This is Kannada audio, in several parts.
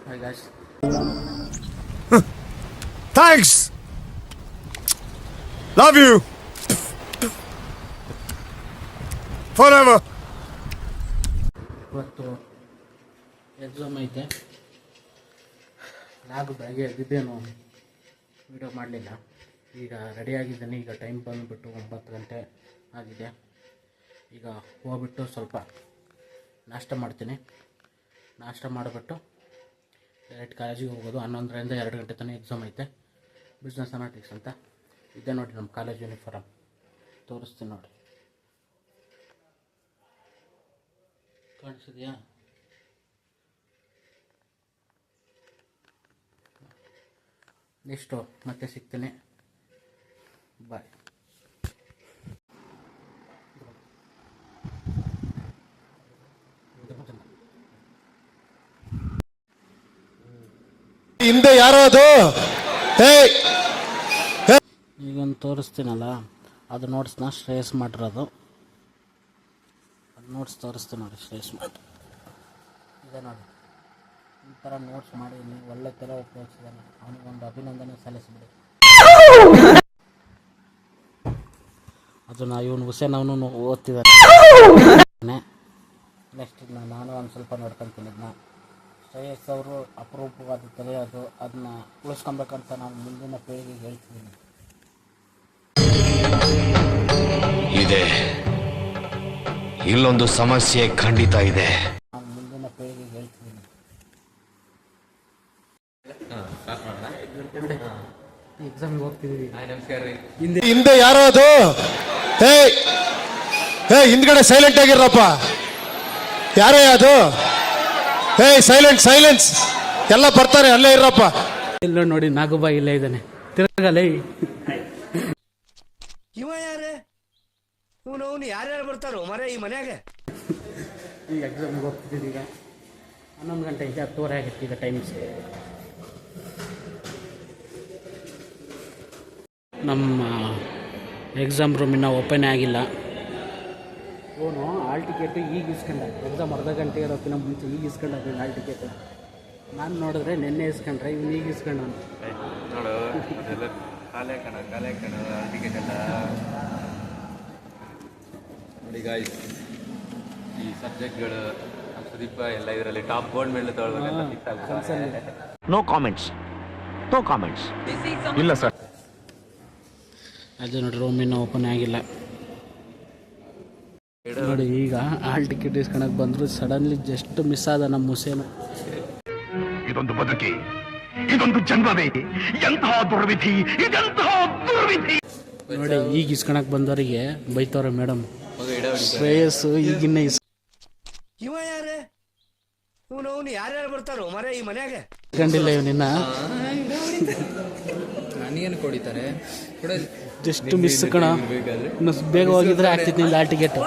Hi guys. Thanks. Love you. Forever. ಇವತ್ತು ಎಕ್ಸಾಮ್ ಐತೆ. ನಾನು ಬೆಳಗ್ಗೆ ಎದ್ದಿದ್ದೇನು ವೀಡಿಯೋ ಮಾಡಲಿಲ್ಲ. ಈಗ ರೆಡಿಯಾಗಿದ್ದೀನಿ. ಈಗ ಟೈಮ್ ಬಂದುಬಿಟ್ಟು 9 ಗಂಟೆ ಆಗಿದೆ. ಈಗ ಹೋಗ್ಬಿಟ್ಟು ಸ್ವಲ್ಪ ನಾಷ್ಟ ಮಾಡ್ತೀನಿ. ನಾಷ್ಟ ಮಾಡಿಬಿಟ್ಟು ಡೈರೆಕ್ಟ್ ಕಾಲೇಜಿಗೆ ಹೋಗೋದು. 11ರಿಂದ 2 ಗಂಟೆ ತನಕ ಎಕ್ಸಾಮ್ ಐತೆ. ಬಿಸ್ನೆಸ್ ಅನಾಲಿಟಿಕ್ಸ್ ಅಂತ ಇದೆ ನೋಡಿ. ನಮ್ಮ ಕಾಲೇಜ್ ಯೂನಿಫಾರ್ಮ್ ತೋರಿಸ್ತೀನಿ ನೋಡಿ. ಕಾಣಿಸಿದೆಯಾ? ನೆಕ್ಸ್ಟು ಮತ್ತೆ ಸಿಗ್ತೀನಿ. ಬಾಯ್. ಹಿಂದೆ ಯಾರೋ ಅದು ಈಗೊಂದು ತೋರಿಸ್ತೀನಲ್ಲ, ಅದು ನೋಟ್ಸ್ನ ಶ್ರೇಯಸ್ ಮಾಡಿರೋದು. ಅದು ನೋಟ್ಸ್ ತೋರಿಸ್ತೀನಿ ನೋಡಿ. ಶ್ರೇಯಸ್ ಮಾಡಿ ಇದೆ ನೋಡಿ. ಈ ಥರ ನೋಟ್ಸ್ ಮಾಡಿ ನೀವು ಒಳ್ಳೆ ಥರ ಉಪಯೋಗಿಸಿದ್ದಾನೆ. ಅವನಿಗೊಂದು ಅಭಿನಂದನೆ ಸಲ್ಲಿಸಿಬಿಡಿ. ಅದನ್ನು ಇವನು ಹುಸೇನ್ ಅವನು ಓದ್ತಿದ್ದಾನೆ. ನೆಕ್ಸ್ಟ್ ಇದನ್ನ ನಾನು ಒಂದು ಸ್ವಲ್ಪ ನೋಡ್ಕೊತೀನಿ. ಇದನ್ನ ಶ್ರೇಯಸ್ ಅವರು ಅಪರೂಪವಾದ ತಲೆ ಅದು. ಅದನ್ನ ಉಳಿಸ್ಕೊಬೇಕಂತ ನಾನು ಮುಂದಿನ ಪೀಳಿಗೆಗೆ ಹೇಳ್ತಿದ್ದೀನಿ. ಇದೆ, ಇಲ್ಲೊಂದು ಸಮಸ್ಯೆ ಖಂಡಿತ ಇದೆ. ನಾನು ಮುಂದಿನ ಪೀಳಿಗೆಗೆ ಹೇಳ್ತಿದ್ದೀನಿ. ಎಕ್ಸಾಮ್ಗೆ ಹೋಗ್ತಿದ್ದೀವಿ. ಹಿಂದೆ ಯಾರೋ ಅದು ಹಿಂದ್ಗಡೆ ಸೈಲೆಂಟ್ ಆಗಿರಪ್ಪ. ಯಾರೇ ಅದು? ಸೈಲೆನ್ಸ್ ಎಲ್ಲ ಬರ್ತಾರೆ, ಅಲ್ಲೇ ಇರಪ್ಪ. ಇಲ್ಲ ನೋಡಿ, ನಾಗುಬಾ ಇಲ್ಲೇ ಇದ್ದಾನೆ. ತಿರ್ಗಲೇ ಇವ ಯಾರೇ? ಇವನು ಯಾರ್ಯಾರು ಬರ್ತಾರೋ ಮರೆ ಈ ಮನ್ಯಾಗ? ಈಗ ಎಕ್ಸಾಮ್ಗೆ ಹೋಗ್ತಿದ್ದೀವಿ. ಈಗ 11 ಗಂಟೆ ಇದೆ, 10:30 ಆಗಿತ್ತು ಈಗ ಟೈಮ್ಸ್. ನಮ್ಮ ಎಕ್ಸಾಮ್ ರೂಮ್ ಇನ್ನೂ ಓಪನ್ ಆಗಿಲ್ಲ. ಇವನು ಹಾಲ್ ಟಿಕೆಟು ಈಗ ಇಸ್ಕೊಂಡ. ಎಕ್ಸಾಮ್ ಅರ್ಧ ಗಂಟೆ ಇರೋಕ್ಕಿಂತ ಮುಂಚೆ ಈಗ ಇಸ್ಕೊಂಡ ಹಾಲ್ ಟಿಕೆಟು. ನಾನು ನೋಡಿದ್ರೆ ನಿನ್ನೆ ಇಸ್ಕೊಂಡ್ರೆ ಇವನು ಈಗ ಇಸ್ಕೊಂಡ. ನೋಡು, ಅದೆಲ್ಲ ಕಾಲೇ ಕಣ ಹಾಲ್ ಟಿಕೆಟ್ ಎಲ್ಲ ನೋಡಿ ಗಾಯ್ಸ್. ಈ ಸಬ್ಜೆಕ್ಟ್ಗಳು ನಮ್ಮ ಸುದೀಪ ಎಲ್ಲ ಇದರಲ್ಲಿ ಟಾಪ್ ಬೋರ್ಡ್ ಮೇಲೆ ತೊಗೊಳ್ಬೇಕಂತ ಫಿಕ್ಸ್ ಆಗ್ತದೆ. No comments. ಇಲ್ಲ ಸರ್. ಅದು ನೋಡಿ, ರೂಮ್ ಇನ್ನೂ ಓಪನ್ ಆಗಿಲ್ಲ ನೋಡಿ. ಈಗ ಹಾಲ್ ಟಿಕೆಟ್ ಇಸ್ಕೊಳಕ್ಕೆ ಬಂದರು. ಸಡನ್ಲಿ ಜಸ್ಟ್ ಮಿಸ್ ಆದ ನಮ್ಮ ಹುಸೇನು. ಇದೊಂದು ಬದುಕಿ, ಇದೊಂದು ಜನ್ಮವೇ, ಎಂತಹ ದುರ್ವಿಧಿ, ಇದೆಂತಹ ದುರ್ವಿಧಿ. ನೋಡಿ, ಈಗ ಇಸ್ಕೊಳಕ್ಕೆ ಬಂದವರಿಗೆ ಬೈತವ್ರೆ ಮೇಡಮ್. ಶ್ರೇಯಸ್ಸು ಈಗಿನ್ನ ಇವ ಯಾರೇ? ಇವನು ಯಾರ್ಯಾರು ಬರ್ತಾರೋ ಮರೆ ಈ ಮನ್ಯಾಗ? ಇಸ್ಕೊಂಡಿಲ್ಲ ಇವನಿನ್ನ. ನನಗೇನು ಕೊಡಿತಾರೆ ಜಸ್ಟ್ ಮಿಸ್ ಕಣ. ಬೇಗ ಹೋಗಿದ್ರೆ ಆಗ್ತಿತ್ತು ನಿಂದು ಹಾಲ್ ಟಿಕೆಟ್.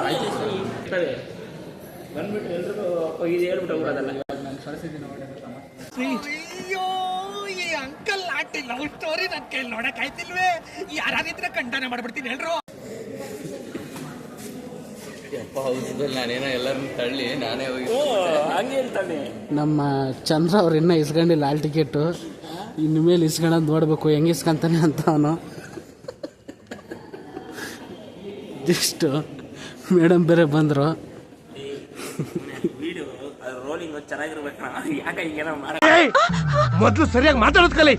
ಅಯ್ಯೋ, ಈ ಅಂಕಲ್ ಆಂಟಿ ಲವ್ ಸ್ಟೋರಿ ನನ್ನ ಕೈಲಿ ನೋಡಕ್ ಆಯ್ತಿಲ್ವೇ? ಯಾರಾಗಿದ್ರೆ ಖಂಡನೆ ಮಾಡ್ಬಿಡ್ತೀನಿ ಹೇಳ್ರು. ನಾನೇನೋ ಎಲ್ಲರನ್ನು ತಳ್ಳಿ ನಾನೇ ಹೋಗಿ ಹಂಗೆ ಹೇಳ್ತಾನೆ. ನಮ್ಮ ಚಂದ್ರ ಅವ್ರು ಇನ್ನೂ ಇಸ್ಕೊಂಡಿಲ್ಲ ಹಾಲ್ ಟಿಕೆಟು. ಇನ್ನು ಮೇಲೆ ಇಸ್ಕೊಳ್ಳೋದು ನೋಡ್ಬೇಕು ಹೆಂಗೆ ಇಸ್ಕೊಂತಾನೆ ಅಂತ ಅವನು. ಜಸ್ಟ್ ಮೇಡಮ್ ಬೇರೆ ಬಂದರು. ಮೊದಲು ಸರಿಯಾಗಿ ಮಾತಾಡೋದ್ ಕಲಿ.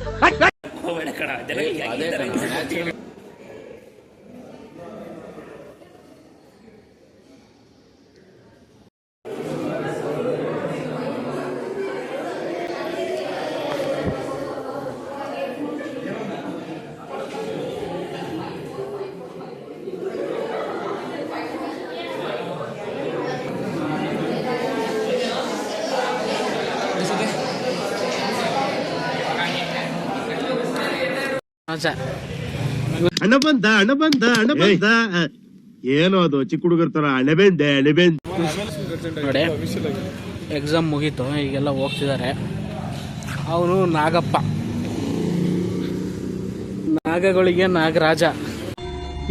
ಹಣ ಬಂದ ಏನೋ ಅದು ಚಿಕ್ಕ ಹುಡುಗರ ತರ ಅಣಬೆಂದೆ ನೋಡಿ. ಎಕ್ಸಾಮ್ ಮುಗೀತು, ಈಗೆಲ್ಲ ಹೋಗ್ತಿದ್ದಾರೆ. ಅವನು ನಾಗಪ್ಪ, ನಾಗಗಳಿಗೆ ನಾಗರಾಜ.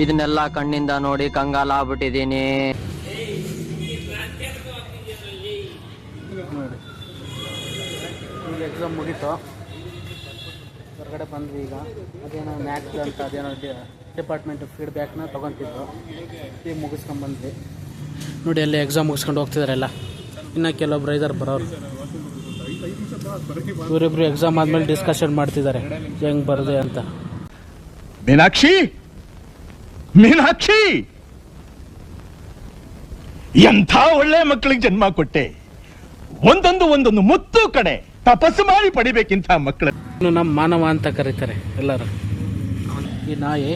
ಇದನ್ನೆಲ್ಲ ಕಣ್ಣಿಂದ ನೋಡಿ ಕಂಗಾಲ ಆಗ್ಬಿಟ್ಟಿದೀನಿ. ಈಗ ಎಕ್ಸಾಮ್ ಮುಗೀತು, ಹೊರಗಡೆ ಬಂದ್ವಿ. ಈಗ ಅದೇನೋ ಮ್ಯಾಥ್ಸ್ ಅಂತ ಅದೇನೋ ಡಿಪಾರ್ಟ್ಮೆಂಟ್ ಫೀಡ್ಬ್ಯಾಕ್ನ ತೊಗೊತಿದ್ದು, ಈಗ ಮುಗಿಸ್ಕೊಂಡ್ಬಂದ್ವಿ. ನೋಡಿ ಅಲ್ಲಿ ಎಕ್ಸಾಮ್ ಮುಗಿಸ್ಕೊಂಡು ಹೋಗ್ತಿದ್ದಾರೆ ಎಲ್ಲ. ಇನ್ನು ಕೆಲವೊಬ್ರು ಇದ್ದಾರೆ ಬರೋರು. ಇವರಿಬ್ರು ಎಕ್ಸಾಮ್ ಆದಮೇಲೆ ಡಿಸ್ಕಷನ್ ಮಾಡ್ತಿದ್ದಾರೆ ಹೆಂಗೆ ಬರದೆ ಅಂತ. ಮೀನಾಕ್ಷಿ, ಮೀನಾಕ್ಷಿ, ಎಂಥ ಒಳ್ಳೆ ಮಕ್ಕಳಿಗೆ ಜನ್ಮ ಕೊಟ್ಟೆ. ಒಂದೊಂದು ಮುತ್ತು ಕಡೆ ತಪಸ್ಸು ಮಾಡಿ ಪಡಿಬೇಕಿಂತ ಮಕ್ಕಳು. ನಮ್ಮ ಮಾನವ ಅಂತ ಕರೀತಾರೆ ಎಲ್ಲರೂ. ಈ ನಾಯಿ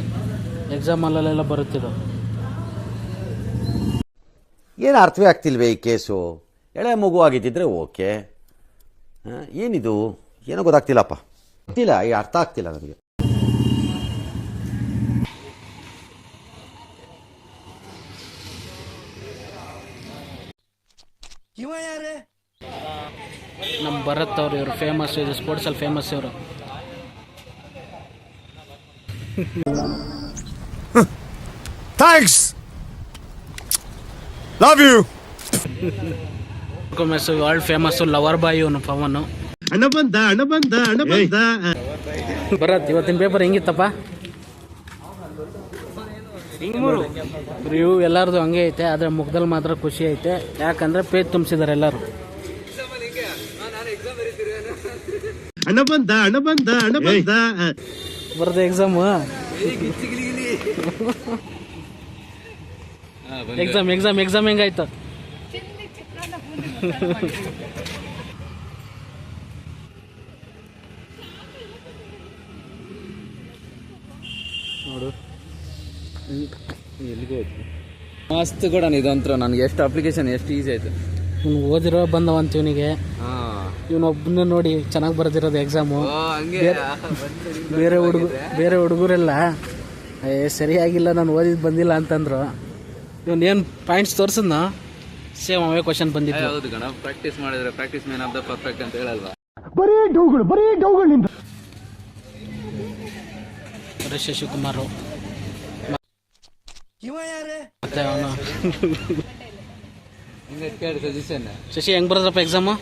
ಎಕ್ಸಾಮಲ್ಲೆಲ್ಲ ಬರುತ್ತಿದ್ದು. ಏನು ಅರ್ಥವೇ ಆಗ್ತಿಲ್ವೇ ಈ ಕೇಸು? ಎಳೆ ಮಗು ಆಗಿದ್ದಿದ್ರೆ ಓಕೆ, ಏನಿದು ಏನೋ ಗೊತ್ತಾಗ್ತಿಲ್ಲಪ್ಪ, ಗೊತ್ತಿಲ್ಲ, ಈ ಅರ್ಥ ಆಗ್ತಿಲ್ಲ ನನಗೆ. ಇವ ಯಾರೇ? ನಮ್ಮ ಭರತ್ ಅವರು, ಇವರು ಫೇಮಸ್, ಇದು ಸ್ಪೋರ್ಟ್ಸಲ್ಲಿ ಫೇಮಸ್ ಇವರು. Thanks, love you. World famous lover boy ಇವನು ಪವನು. ಹಣ ಬಂದ. ಭರತ್, ಇವತ್ತಿನ ಪೇಪರ್ ಹೆಂಗಿತ್ತಪ್ಪ? ರಿವ್ಯೂ ಎಲ್ಲರದು ಹಂಗೆ ಐತೆ, ಆದರೆ ಮುಖದಲ್ಲಿ ಮಾತ್ರ ಖುಷಿ ಐತೆ. ಯಾಕಂದರೆ ಪೇಜ್ ತುಂಬಿಸಿದ್ದಾರೆ ಎಲ್ಲರೂ. ಹಣ ಬಂದ. ಬರ್ದೆ ಎಕ್ಸಾಮು. ಎಕ್ಸಾಮ್ ಹೆಂಗಾಯ್ತು? ನೋಡು ಎಲ್ಲಿಗೆ ಹೋಯ್ತು. ಮಸ್ತ್ ಕೂಡ ಇದಂತ್ರ ನನಗೆ ಎಷ್ಟು ಅಪ್ಲಿಕೇಶನ್ ಎಷ್ಟು ಈಸಿ ಆಯ್ತು. ಇವನು ಓದಿರೋ ಬಂದವಂತ ಇವನಿಗೆ. ಇವನೊಬ್ಬನ ನೋಡಿ ಚೆನ್ನಾಗಿ ಬರೆದಿರೋದು ಎಕ್ಸಾಮು. ಬೇರೆ ಹುಡುಗರೆಲ್ಲ ಸರಿಯಾಗಿಲ್ಲ, ನಾನು ಓದಿದ್ದು ಬಂದಿಲ್ಲ ಅಂತಂದ್ರು. ಇವನೇನು ಪಾಯಿಂಟ್ಸ್ ತೋರಿಸಿದ್ನ ಸೇಮ್ ಅವೇ ಕ್ವಶನ್ ಬಂದಿತ್ತು. ಹೌದು ಕಣ, ಪ್ರಾಕ್ಟೀಸ್ ಮಾಡಿದ್ರೆ practice main of the perfect ಅಂತ ಹೇಳಲ್ವಾ? ಬರೀ ಡೌಗಳಿಂದ. ಶಶಿಕುಮಾರ್ ಇವ ಯಾರೇ? ಮತ್ತೆ ಅವನು ಕೇಳಿ ಸಜೆಷನ್. ಶಶಿ ಹೆಂಗ್ ಬರೋದ್ರಪ್ಪ ಎಕ್ಸಾಮು?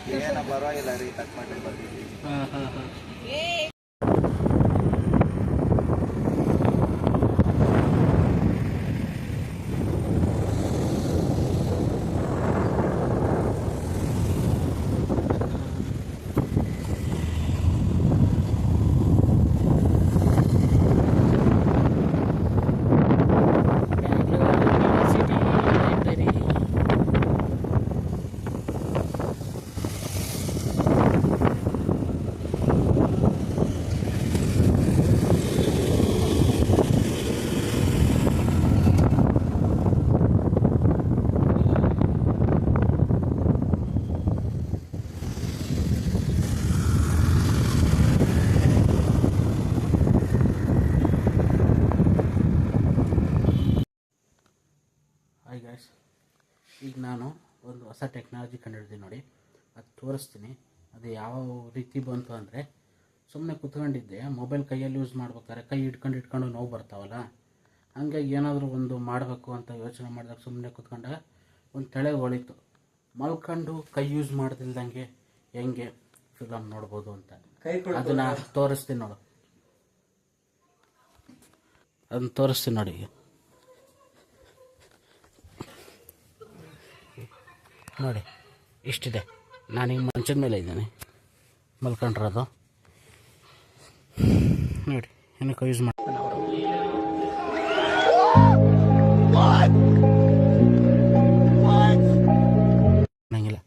ಹಾಯ್ ಗಾಯ್ಸ್, ಈಗ ನಾನು ಒಂದು ಹೊಸ ಟೆಕ್ನಾಲಜಿ ಕಂಡುಹಿಡಿದೀನಿ ನೋಡಿ, ಅದು ತೋರಿಸ್ತೀನಿ. ಅದು ಯಾವ ರೀತಿ ಬಂತು ಅಂದರೆ, ಸುಮ್ಮನೆ ಕುತ್ಕೊಂಡಿದ್ದೆ, ಮೊಬೈಲ್ ಕೈಯಲ್ಲಿ ಯೂಸ್ ಮಾಡ್ಬೇಕಾದ್ರೆ ಕೈ ಇಟ್ಕೊಂಡು ನೋವು ಬರ್ತಾವಲ್ಲ, ಹಂಗಾಗಿ ಏನಾದರೂ ಒಂದು ಮಾಡಬೇಕು ಅಂತ ಯೋಚನೆ ಮಾಡಿದಾಗ ಸುಮ್ಮನೆ ಕುತ್ಕೊಂಡಾಗ ಒಂದು ತಲೆ ಹೊಳಿತು, ಮಲ್ಕೊಂಡು ಕೈ ಯೂಸ್ ಮಾಡ್ದಿಲ್ದಂಗೆ ಹೆಂಗೆ ಫಿಲಮ್ ನೋಡ್ಬೋದು ಅಂತ. ಅದನ್ನು ತೋರಿಸ್ತೀನಿ ನೋಡು, ಅದನ್ನು ತೋರಿಸ್ತೀನಿ ನೋಡಿ. ನೋಡಿ ಇಷ್ಟಿದೆ, ನಾನೀಗ ಮಂಚದ ಮೇಲೆ ಇದ್ದೀನಿ ಮಲ್ಕೊಂಡಿರೋದು. ನೋಡಿ ಏನಕ್ಕೆ ಯೂಸ್ ಮಾಡ್ತಾನೆ ಅವರು. ನಂಗಿಲ್ಲ,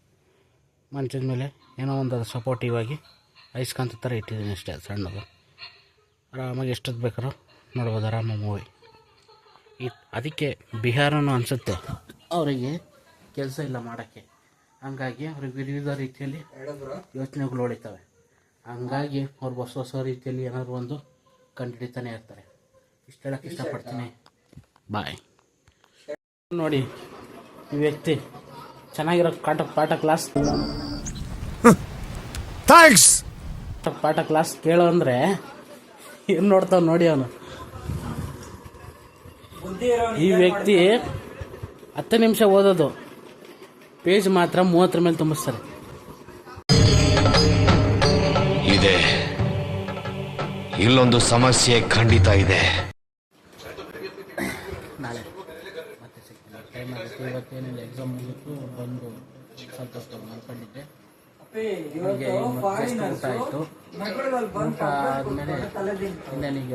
ಮಂಚದ ಮೇಲೆ ಏನೋ ಒಂದು ಸಪೋರ್ಟಿವ್ ಆಗಿ ಐಸ್ಕಾಂತ ಥರ ಇಟ್ಟಿದ್ದೀನಿ ಅಷ್ಟೇ, ಸಣ್ಣದು. ಆರಾಮಾಗಿ ಎಷ್ಟೊತ್ತು ಬೇಕಾದ್ರೂ ನೋಡ್ಬೋದು, ಆರಾಮ ಮೂವಿ. ಅದಕ್ಕೆ ಬಿಹಾರನೂ ಅನಿಸುತ್ತೆ ಅವರಿಗೆ ಕೆಲಸ ಇಲ್ಲ ಮಾಡೋಕ್ಕೆ, ಹಂಗಾಗಿ ಅವ್ರಿಗೆ ವಿವಿಧ ರೀತಿಯಲ್ಲಿ ಯೋಚನೆಗಳು ಹೊಳಿತವೆ. ಹಂಗಾಗಿ ಅವ್ರು ಹೊಸ ರೀತಿಯಲ್ಲಿ ಏನಾದರೂ ಒಂದು ಕಂಡುಹಿಡಿತಾನೆ ಇರ್ತಾರೆ. ಇಷ್ಟು ಹೇಳೋಕ್ಕೆ ಇಷ್ಟಪಡ್ತೀನಿ. ಬಾಯ್. ನೋಡಿ ಈ ವ್ಯಕ್ತಿ ಚೆನ್ನಾಗಿರೋ ಪಾಠ ಕ್ಲಾಸ್ ಥ್ಯಾಂಕ್ಸ್ ಪಾಠ ಕ್ಲಾಸ್ ಕೇಳೋ ಅಂದರೆ ಏನು ನೋಡ್ತಾವ ನೋಡಿ ಅವನು. ಈ ವ್ಯಕ್ತಿ 10 ನಿಮಿಷ ಓದೋದು, ಪೇಜ್ ಮಾತ್ರ 30 ಮೇಲೆ ತುಂಬಿಸ್ತಾರೆ. ಇಲ್ಲೊಂದು ಸಮಸ್ಯೆ ಖಂಡಿತ ಇದೆ. ನಾಳೆ ಮತ್ತೆ ಸಿಗ್ತೀನಿ. ಟೈಮ್ ಆಗುತ್ತೆ. ಇವತ್ತೇನಿಲ್ಲ, ಎಕ್ಸಾಮ್ ಮುಗಿತು ಬಂದು ಸ್ವಲ್ಪ ಹೊತ್ತು ಮಲ್ಕೊಂಡಿದ್ದೆ. ಹಾಗೆ ಊಟ ಆಯಿತು. ಊಟ ಆದಮೇಲೆ ಇನ್ನೇನೀಗ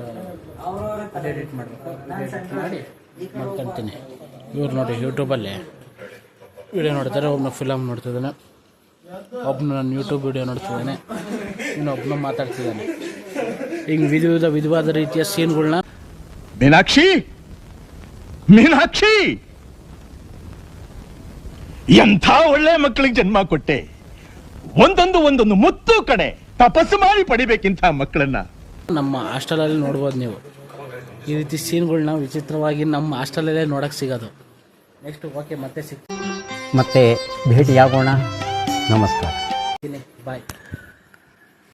ಎಡಿಟ್ ಮಾಡಬೇಕು. ಎಡಿಟ್ ಮಾಡಿ ಮಾಡ್ಕೊತೀನಿ. ಇವ್ರು ನೋಡಿ ಯೂಟ್ಯೂಬಲ್ಲಿ ವಿಡಿಯೋ ನೋಡ್ತಾರೆ. ಒಬ್ಬನ ಫಿಲಮ್ ನೋಡ್ತಿದ್ದಾನೆ, ಒಬ್ಬನು ನನ್ನ ಯೂಟ್ಯೂಬ್ ವಿಡಿಯೋ ನೋಡ್ತಿದ್ದಾನೆ, ಇನ್ನೊಬ್ಬನು ಮಾತಾಡ್ತಿದ್ದಾನೆ. ಹಿಂಗೆ ವಿಧವಾದ ರೀತಿಯ ಸೀನ್ಗಳನ್ನ. ಮೀನಾಕ್ಷಿ, ಮೀನಾಕ್ಷಿ, ಎಂಥ ಒಳ್ಳೆ ಮಕ್ಕಳಿಗೆ ಜನ್ಮ ಕೊಟ್ಟೆ. ಒಂದೊಂದು ಮುತ್ತು ಕಡೆ ತಪಸ್ಸು ಮಾಡಿ ಪಡಿಬೇಕಿಂತ ಮಕ್ಕಳನ್ನ. ನಮ್ಮ ಹಾಸ್ಟೆಲಲ್ಲಿ ನೋಡ್ಬೋದು ನೀವು ಈ ರೀತಿ ಸೀನ್ಗಳನ್ನ. ವಿಚಿತ್ರವಾಗಿ ನಮ್ಮ ಹಾಸ್ಟೆಲಲ್ಲೇ ನೋಡೋಕ್ಕೆ ಸಿಗೋದು. ನೆಕ್ಸ್ಟ್ ಓಕೆ, ಮತ್ತೆ ಸಿಗ್ತೀನಿ, ಮತ್ತೆ ಭೇಟಿಯಾಗೋಣ. ನಮಸ್ಕಾರ. ಬಾಯ್.